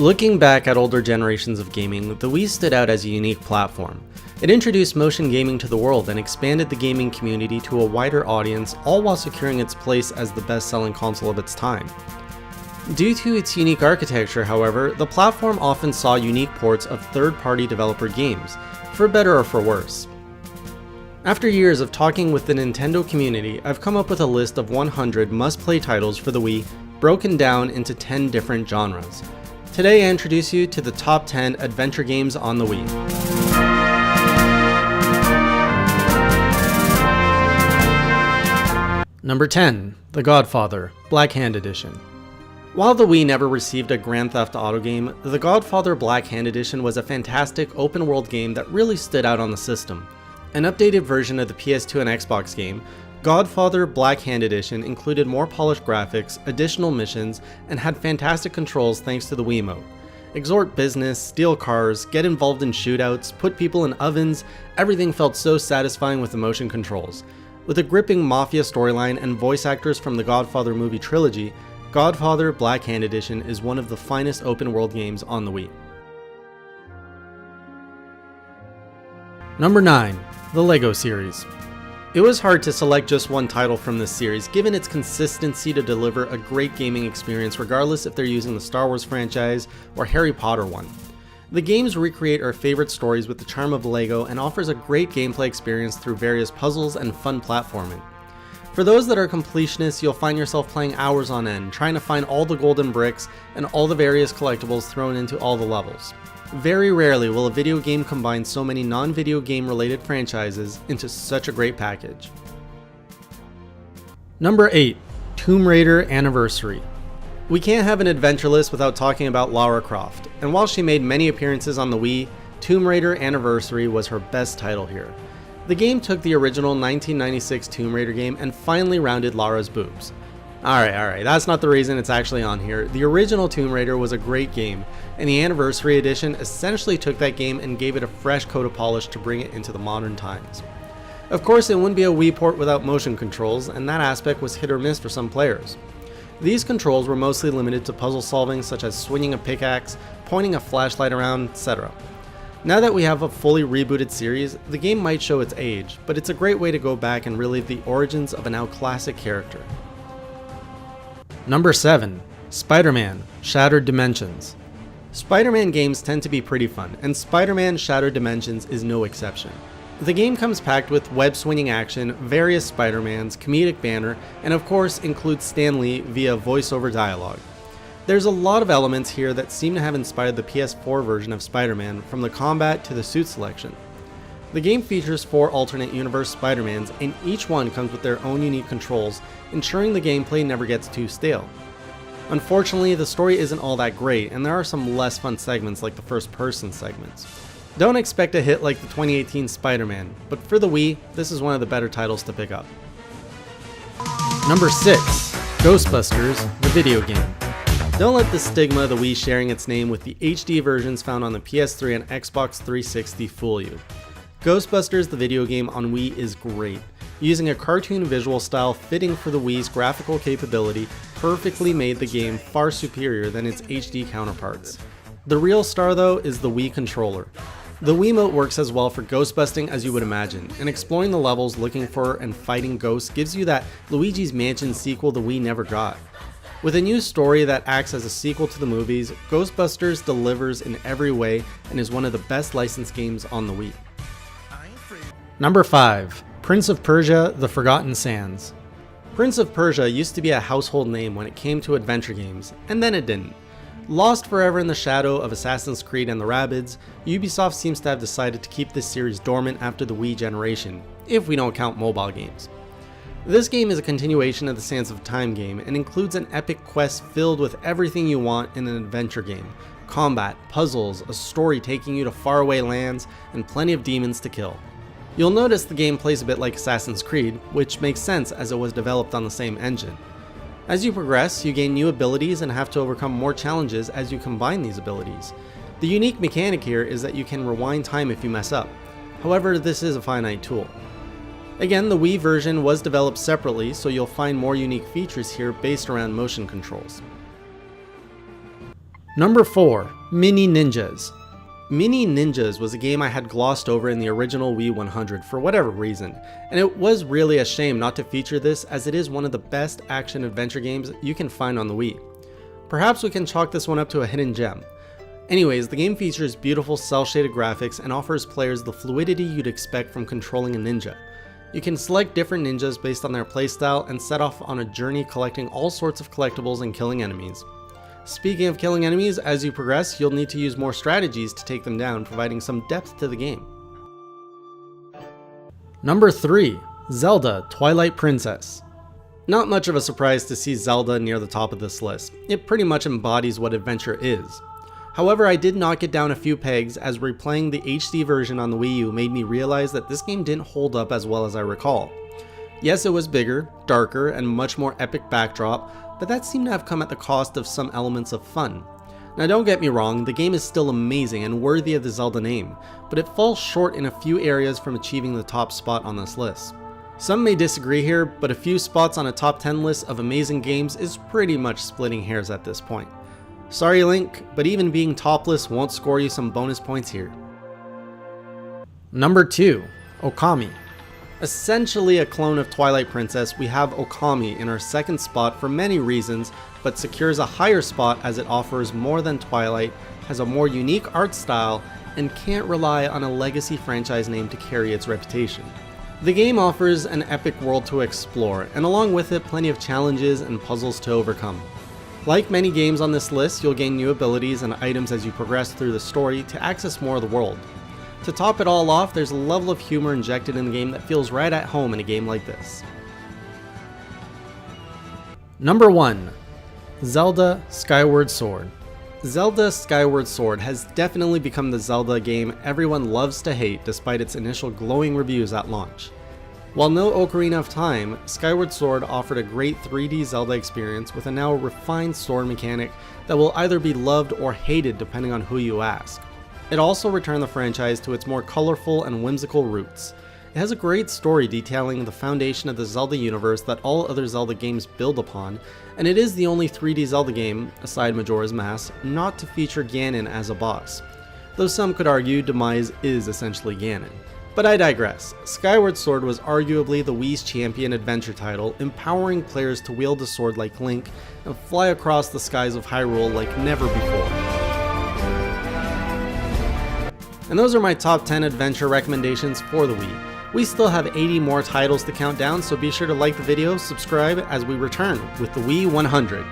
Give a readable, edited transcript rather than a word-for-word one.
Looking back at older generations of gaming, the Wii stood out as a unique platform. It introduced motion gaming to the world and expanded the gaming community to a wider audience, all while securing its place as the best-selling console of its time. Due to its unique architecture, however, the platform often saw unique ports of third-party developer games, for better or for worse. After years of talking with the Nintendo community, I've come up with a list of 100 must-play titles for the Wii, broken down into 10 different genres. Today I introduce you to the top 10 adventure games on the Wii. Number 10. The Godfather, Black Hand Edition. While the Wii never received a Grand Theft Auto game, The Godfather Black Hand Edition was a fantastic open-world game that really stood out on the system. An updated version of the PS2 and Xbox game, Godfather Black Hand Edition included more polished graphics, additional missions, and had fantastic controls thanks to the Wiimote. Extort business, steal cars, get involved in shootouts, put people in ovens, everything felt so satisfying with the motion controls. With a gripping mafia storyline and voice actors from the Godfather movie trilogy, Godfather Black Hand Edition is one of the finest open-world games on the Wii. Number 9. The LEGO series. It was hard to select just one title from this series, given its consistency to deliver a great gaming experience regardless if they're using the Star Wars franchise or Harry Potter one. The games recreate our favorite stories with the charm of LEGO and offers a great gameplay experience through various puzzles and fun platforming. For those that are completionists, you'll find yourself playing hours on end, trying to find all the golden bricks and all the various collectibles thrown into all the levels. Very rarely will a video game combine so many non-video game related franchises into such a great package. Number 8. Tomb Raider Anniversary. We can't have an adventure list without talking about Lara Croft, and while she made many appearances on the Wii, Tomb Raider Anniversary was her best title here. The game took the original 1996 Tomb Raider game and finally rounded Lara's boobs. Alright, that's not the reason it's actually on here. The original Tomb Raider was a great game, and the Anniversary Edition essentially took that game and gave it a fresh coat of polish to bring it into the modern times. Of course, it wouldn't be a Wii port without motion controls, and that aspect was hit or miss for some players. These controls were mostly limited to puzzle solving such as swinging a pickaxe, pointing a flashlight around, etc. Now that we have a fully rebooted series, the game might show its age, but it's a great way to go back and relive the origins of a now classic character. Number 7. Spider-Man Shattered Dimensions. Spider-Man games tend to be pretty fun, and Spider-Man Shattered Dimensions is no exception. The game comes packed with web-swinging action, various Spider-Mans, comedic banter, and of course includes Stan Lee via voiceover dialogue. There's a lot of elements here that seem to have inspired the PS4 version of Spider-Man, from the combat to the suit selection. The game features 4 alternate universe Spider-Mans, and each one comes with their own unique controls, ensuring the gameplay never gets too stale. Unfortunately, the story isn't all that great, and there are some less fun segments like the first-person segments. Don't expect a hit like the 2018 Spider-Man, but for the Wii, this is one of the better titles to pick up. Number 6. Ghostbusters, the video game. Don't let the stigma of the Wii sharing its name with the HD versions found on the PS3 and Xbox 360 fool you. Ghostbusters the video game on Wii is great. Using a cartoon visual style fitting for the Wii's graphical capability perfectly made the game far superior than its HD counterparts. The real star though is the Wii controller. The Wiimote works as well for ghost busting as you would imagine, and exploring the levels looking for and fighting ghosts gives you that Luigi's Mansion sequel the Wii never got. With a new story that acts as a sequel to the movies, Ghostbusters delivers in every way and is one of the best licensed games on the Wii. Number 5. Prince of Persia: The Forgotten Sands. Prince of Persia used to be a household name when it came to adventure games, and then it didn't. Lost forever in the shadow of Assassin's Creed and the Rabbids, Ubisoft seems to have decided to keep this series dormant after the Wii generation, if we don't count mobile games. This game is a continuation of the Sands of Time game and includes an epic quest filled with everything you want in an adventure game: combat, puzzles, a story taking you to faraway lands, and plenty of demons to kill. You'll notice the game plays a bit like Assassin's Creed, which makes sense as it was developed on the same engine. As you progress, you gain new abilities and have to overcome more challenges as you combine these abilities. The unique mechanic here is that you can rewind time if you mess up. However, this is a finite tool. Again, the Wii version was developed separately, so you'll find more unique features here based around motion controls. Number 4. Mini Ninjas. Mini Ninjas was a game I had glossed over in the original Wii 100 for whatever reason, and it was really a shame not to feature this as it is one of the best action-adventure games you can find on the Wii. Perhaps we can chalk this one up to a hidden gem. Anyways, the game features beautiful cel-shaded graphics and offers players the fluidity you'd expect from controlling a ninja. You can select different ninjas based on their playstyle and set off on a journey collecting all sorts of collectibles and killing enemies. Speaking of killing enemies, as you progress, you'll need to use more strategies to take them down, providing some depth to the game. Number 3. Zelda Twilight Princess. Not much of a surprise to see Zelda near the top of this list. It pretty much embodies what adventure is. However, I did knock it down a few pegs as replaying the HD version on the Wii U made me realize that this game didn't hold up as well as I recall. Yes, it was bigger, darker, and much more epic backdrop, but that seemed to have come at the cost of some elements of fun. Now don't get me wrong, the game is still amazing and worthy of the Zelda name, but it falls short in a few areas from achieving the top spot on this list. Some may disagree here, but a few spots on a top 10 list of amazing games is pretty much splitting hairs at this point. Sorry Link, but even being topless won't score you some bonus points here. Number 2. Okami. Essentially a clone of Twilight Princess, we have Okami in our second spot for many reasons, but secures a higher spot as it offers more than Twilight, has a more unique art style, and can't rely on a legacy franchise name to carry its reputation. The game offers an epic world to explore, and along with it plenty of challenges and puzzles to overcome. Like many games on this list, you'll gain new abilities and items as you progress through the story to access more of the world. To top it all off, there's a level of humor injected in the game that feels right at home in a game like this. Number 1. Zelda Skyward Sword. Zelda Skyward Sword has definitely become the Zelda game everyone loves to hate despite its initial glowing reviews at launch. While no Ocarina of Time, Skyward Sword offered a great 3D Zelda experience with a now refined sword mechanic that will either be loved or hated depending on who you ask. It also returned the franchise to its more colorful and whimsical roots. It has a great story detailing the foundation of the Zelda universe that all other Zelda games build upon, and it is the only 3D Zelda game, aside Majora's Mask, not to feature Ganon as a boss. Though some could argue Demise is essentially Ganon. But I digress. Skyward Sword was arguably the Wii's champion adventure title, empowering players to wield a sword like Link and fly across the skies of Hyrule like never before. And those are my top 10 adventure recommendations for the Wii. We still have 80 more titles to count down, so be sure to like the video, subscribe as we return with the Wii 100.